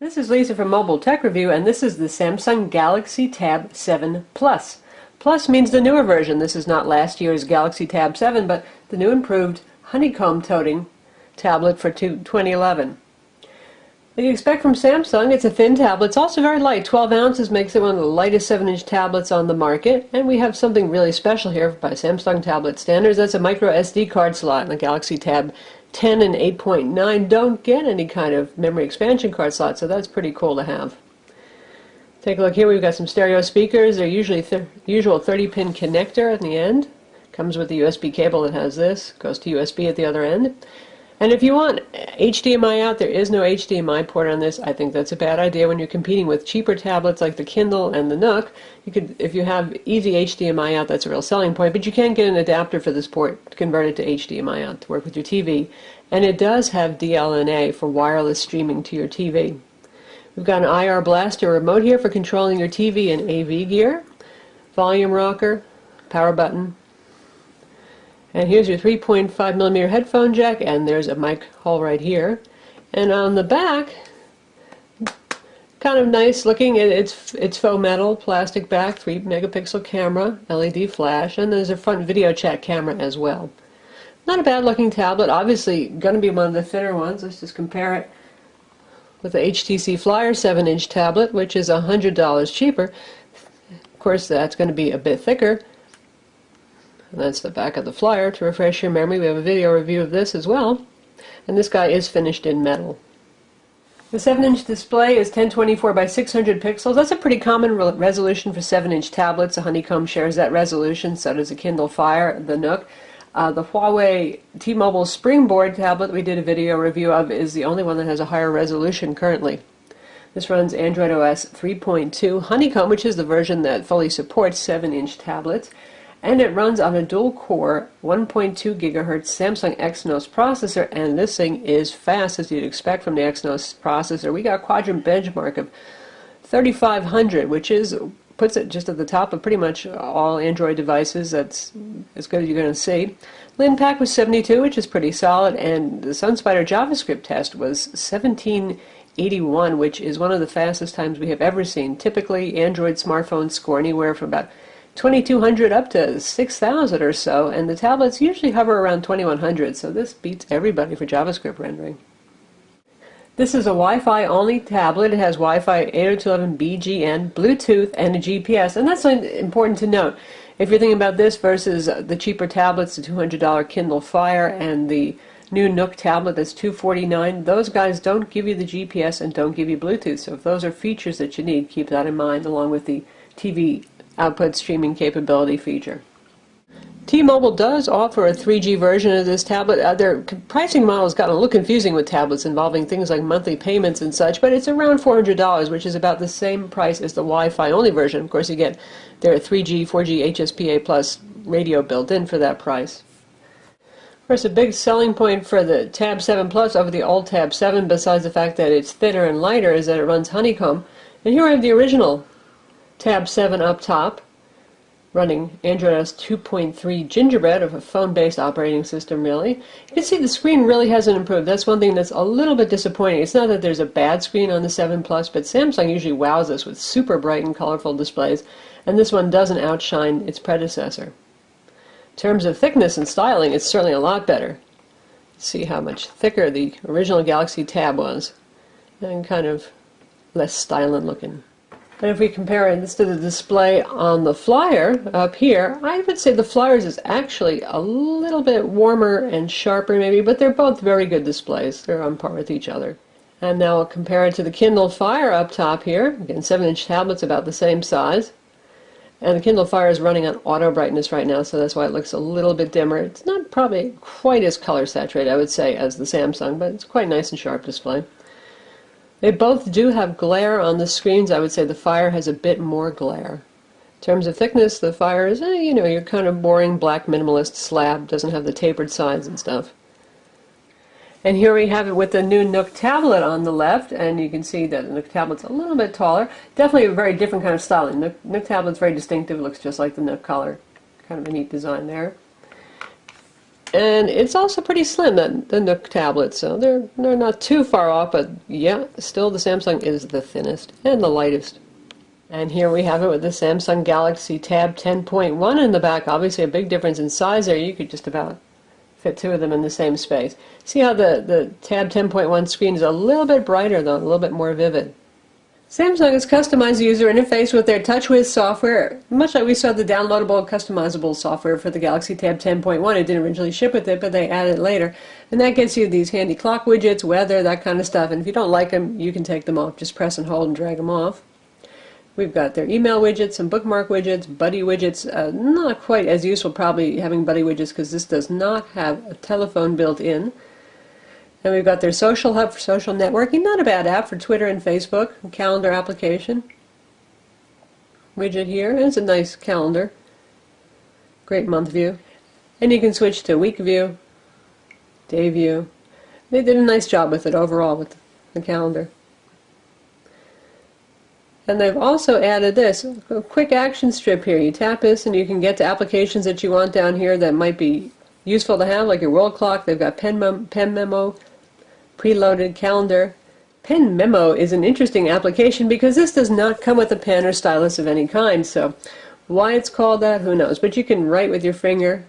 This is Lisa from Mobile Tech Review, and this is the Samsung Galaxy Tab 7 Plus. Plus means the newer version. This is not last year's Galaxy Tab 7, but the new improved honeycomb toting tablet for 2011. What do you expect from Samsung? It's a thin tablet. It's also very light. 12 ounces makes it one of the lightest 7-inch tablets on the market. And we have something really special here by Samsung tablet standards. That's a micro SD card slot in the Galaxy Tab 10 and 8.9 don't get any kind of memory expansion card slot, so that's pretty cool to have. Take a look here. We've got some stereo speakers. They're usually usual 30-pin connector at the end. Comes with the USB cable that has this. Goes to USB at the other end. And if you want HDMI out, there is no HDMI port on this. I think that's a bad idea when you're competing with cheaper tablets like the Kindle and the Nook. You could, if you have easy HDMI out, that's a real selling point. But you can get an adapter for this port to convert it to HDMI out to work with your TV. And it does have DLNA for wireless streaming to your TV. We've got an IR blaster remote here for controlling your TV and AV gear. Volume rocker, power button. And here's your 3.5mm headphone jack, and there's a mic hole right here. And on the back, kind of nice looking, it's faux metal, plastic back, 3-megapixel camera, LED flash, and there's a front video chat camera as well. Not a bad looking tablet, obviously going to be one of the thinner ones. Let's just compare it with the HTC Flyer 7-inch tablet, which is $100 cheaper. Of course, that's going to be a bit thicker. And that's the back of the Flyer. To refresh your memory, we have a video review of this as well. And this guy is finished in metal. The 7-inch display is 1024 by 600 pixels. That's a pretty common resolution for 7-inch tablets. The Honeycomb shares that resolution, so does the Kindle Fire, the Nook. The Huawei T-Mobile Springboard tablet we did a video review of is the only one that has a higher resolution currently. This runs Android OS 3.2 Honeycomb, which is the version that fully supports 7-inch tablets. And it runs on a dual-core 1.2 GHz Samsung Exynos processor, and this thing is fast as you'd expect from the Exynos processor. We got a quadrant benchmark of 3500, which puts it just at the top of pretty much all Android devices. That's as good as you're going to see. LinPack was 72, which is pretty solid, and the SunSpider JavaScript test was 1781, which is one of the fastest times we have ever seen. Typically, Android smartphones score anywhere from about 2200 up to 6000 or so, and the tablets usually hover around 2100, so this beats everybody for JavaScript rendering. This is a Wi-Fi only tablet. It has Wi-Fi 802.11 BGN, Bluetooth, and a GPS, and that's something important to note. If you're thinking about this versus the cheaper tablets, the $200 Kindle Fire and the new Nook tablet that's $249, those guys don't give you the GPS and don't give you Bluetooth, so if those are features that you need, keep that in mind, along with the TV output streaming capability feature. T-Mobile does offer a 3G version of this tablet. Their pricing model has gotten a little confusing with tablets involving things like monthly payments and such, but it's around $400, which is about the same price as the Wi-Fi only version. Of course, you get their 3G, 4G HSPA Plus radio built in for that price. Of course, a big selling point for the Tab 7 Plus over the old Tab 7, besides the fact that it's thinner and lighter, is that it runs Honeycomb. And here I have the original Tab 7 up top, running Android OS 2.3 Gingerbread, of a phone-based operating system, really. You can see the screen really hasn't improved. That's one thing that's a little bit disappointing. It's not that there's a bad screen on the 7 Plus, but Samsung usually wows us with super bright and colorful displays, and this one doesn't outshine its predecessor. In terms of thickness and styling, it's certainly a lot better. See how much thicker the original Galaxy Tab was, and kind of less stylish looking. And if we compare this to the display on the Flyer up here, I would say the Flyer's is actually a little bit warmer and sharper maybe, but they're both very good displays. They're on par with each other. And now I'll compare it to the Kindle Fire up top here. Again, 7-inch tablet's about the same size. And the Kindle Fire is running on auto brightness right now, so that's why it looks a little bit dimmer. It's not probably quite as color saturated, I would say, as the Samsung, but it's quite nice and sharp display. They both do have glare on the screens. I would say the Fire has a bit more glare. In terms of thickness, the Fire is, your kind of boring black minimalist slab. Doesn't have the tapered sides and stuff. And here we have it with the new Nook tablet on the left, and you can see that the Nook tablet's a little bit taller. Definitely a very different kind of styling. Nook tablet's very distinctive. It looks just like the Nook color. Kind of a neat design there. And it's also pretty slim, the Nook tablet, so they're not too far off, but yeah, still the Samsung is the thinnest and the lightest. And here we have it with the Samsung Galaxy Tab 10.1 in the back. Obviously a big difference in size there. You could just about fit two of them in the same space. See how the Tab 10.1 screen is a little bit brighter though, a little bit more vivid. Samsung has customized the user interface with their TouchWiz software, much like we saw the downloadable customizable software for the Galaxy Tab 10.1. It didn't originally ship with it, but they added it later. And that gets you these handy clock widgets, weather, that kind of stuff. And if you don't like them, you can take them off. Just press and hold and drag them off. We've got their email widgets, some bookmark widgets, buddy widgets. Not quite as useful probably having buddy widgets because this does not have a telephone built in. And we've got their social hub for social networking. Not a bad app for Twitter and Facebook. Calendar application. Widget here. It's a nice calendar. Great month view. And you can switch to week view, day view. They did a nice job with it overall with the calendar. And they've also added this, a quick action strip here. You tap this and you can get to applications that you want down here that might be useful to have, like your world clock. They've got Pen Memo, preloaded calendar. Pen Memo is an interesting application because this does not come with a pen or stylus of any kind. So why it's called that, who knows. But you can write with your finger,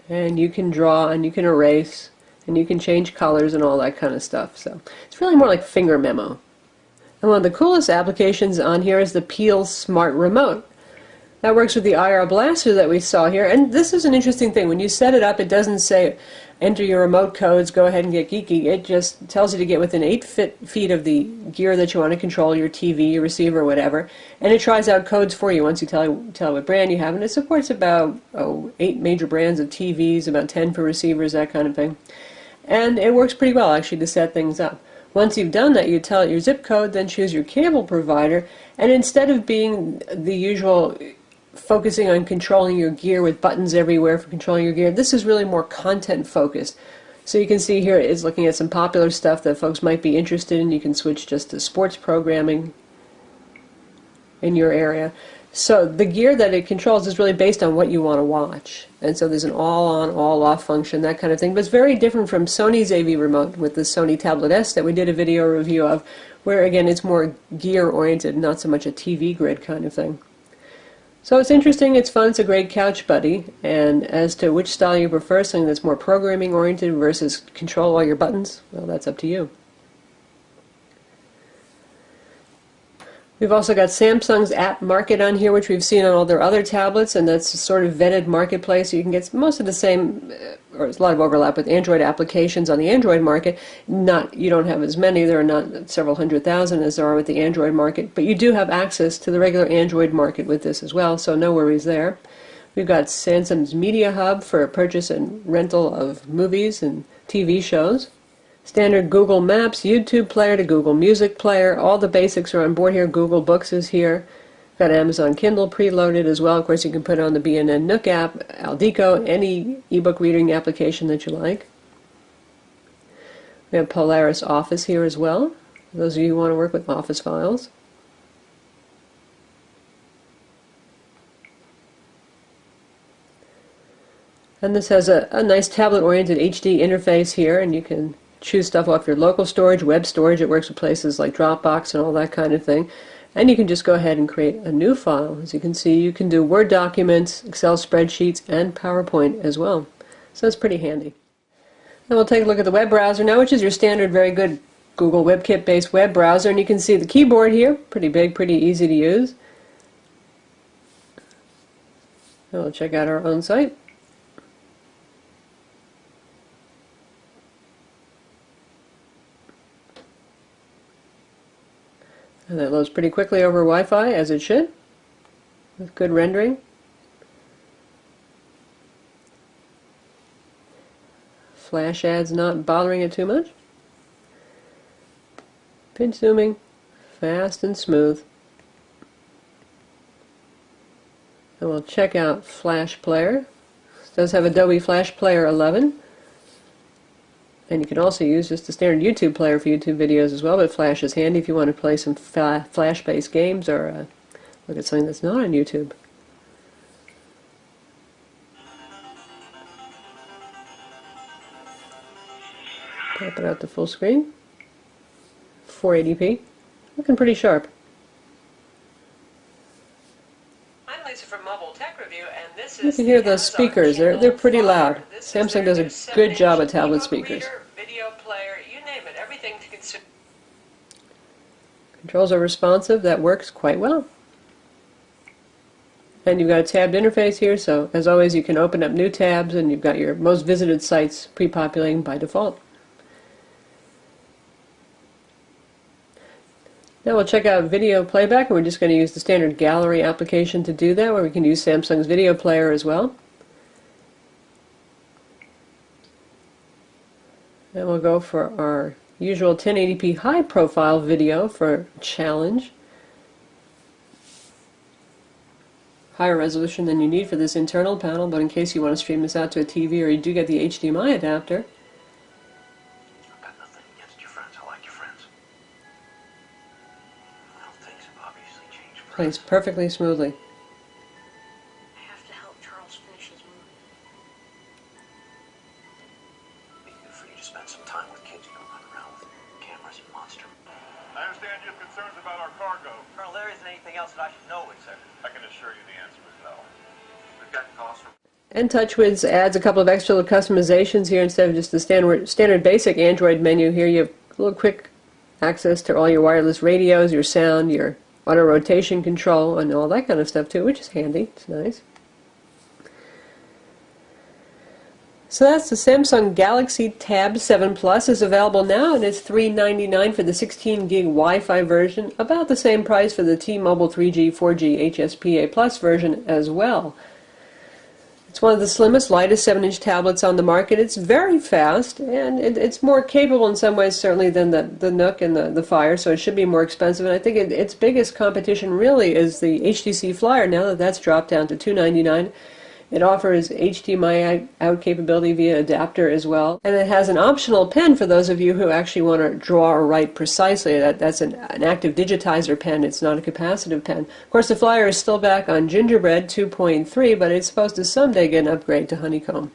and you can draw, and you can erase, and you can change colors and all that kind of stuff. So it's really more like finger memo. And one of the coolest applications on here is the Peel Smart Remote. That works with the IR Blaster that we saw here. And this is an interesting thing. When you set it up, it doesn't say, enter your remote codes, go ahead and get geeky. It just tells you to get within 8 feet of the gear that you want to control, your TV, your receiver, whatever. And it tries out codes for you once you tell what brand you have. And it supports about 8 major brands of TVs, about 10 for receivers, that kind of thing. And it works pretty well, actually, to set things up. Once you've done that, you tell it your zip code, then choose your cable provider, and instead of being the usual focusing on controlling your gear with buttons everywhere for controlling your gear, this is really more content focused. So you can see here it's looking at some popular stuff that folks might be interested in. You can switch just to sports programming in your area. So the gear that it controls is really based on what you want to watch. And so there's an all-on, all-off function, that kind of thing. But it's very different from Sony's AV remote with the Sony Tablet S that we did a video review of, where again it's more gear-oriented, not so much a TV grid kind of thing. So it's interesting, it's fun, it's a great couch buddy. And as to which style you prefer, something that's more programming-oriented versus control all your buttons, well, that's up to you. We've also got Samsung's App Market on here, which we've seen on all their other tablets, and that's a sort of vetted marketplace. So you can get most of the same, or there's a lot of overlap with Android applications on the Android market. You don't have as many, there are not several 100,000 as there are with the Android market, but you do have access to the regular Android market with this as well, so no worries there. We've got Samsung's Media Hub for purchase and rental of movies and TV shows. Standard Google Maps, YouTube Player to Google Music Player. All the basics are on board here. Google Books is here. Got Amazon Kindle preloaded as well. Of course, you can put it on the BNN Nook app, Aldico, any ebook reading application that you like. We have Polaris Office here as well, for those of you who want to work with Office files. And this has a nice tablet-oriented HD interface here, and you can choose stuff off your local storage, web storage. It works with places like Dropbox and all that kind of thing. And you can just go ahead and create a new file. As you can see, you can do Word documents, Excel spreadsheets, and PowerPoint as well. So it's pretty handy. Now we'll take a look at the web browser now, which is your standard, very good Google WebKit-based web browser. And you can see the keyboard here, pretty big, pretty easy to use. And we'll check out our own site. And that loads pretty quickly over Wi-Fi, as it should, with good rendering. Flash ads not bothering it too much. Pinch zooming, fast and smooth. And we'll check out Flash Player. It does have Adobe Flash Player 11. And you can also use just the standard YouTube player for YouTube videos as well, but Flash is handy if you want to play some Flash-based games or look at something that's not on YouTube. Pop it out to full screen. 480p. Looking pretty sharp. I'm Lisa from Mobile Tech Review, and this is you can hear those speakers. They're pretty loud. Samsung does a good job at tablet speakers. Video player, you name it, everything to consume. Controls are responsive. That works quite well. And you've got a tabbed interface here, so as always you can open up new tabs, and you've got your most visited sites pre-populating by default. Now we'll check out video playback, and we're just going to use the standard gallery application to do that, where we can use Samsung's video player as well. And we'll go for our usual 1080p high profile video for challenge. Higher resolution than you need for this internal panel, but in case you want to stream this out to a TV or you do get the HDMI adapter. I've got nothing against your friends. I like your friends. Well, things have obviously changed for Plays us. perfectly smoothly. I have to help Charles finish his movie. It'd be good for you to spend some time with kids. You don't run around with cameras and monster. I understand you have concerns about our cargo. Colonel, there isn't anything else that I should know, sir. I can assure you the answer is no. We've got calls from And TouchWiz adds a couple of extra little customizations here. Instead of just the standard basic Android menu here, you have a little quick access to all your wireless radios, your sound, your auto rotation control, and all that kind of stuff too, which is handy. It's nice. So that's the Samsung Galaxy Tab 7 Plus. Is available now, and it's $399 for the 16 gig Wi-Fi version, about the same price for the T-Mobile 3G, 4G HSPA Plus version as well. It's one of the slimmest, lightest 7-inch tablets on the market. It's very fast, and it's more capable in some ways certainly than the Nook and the Fire, so it should be more expensive. And I think its biggest competition really is the HTC Flyer, now that that's dropped down to $299. It offers HDMI out capability via adapter as well, and it has an optional pen for those of you who actually want to draw or write precisely. That's an active digitizer pen. It's not a capacitive pen. Of course, the Flyer is still back on Gingerbread 2.3, but it's supposed to someday get an upgrade to Honeycomb.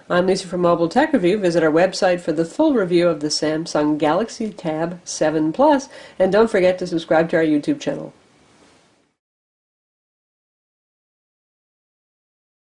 I'm Lisa from Mobile Tech Review. Visit our website for the full review of the Samsung Galaxy Tab 7 Plus, and don't forget to subscribe to our YouTube channel.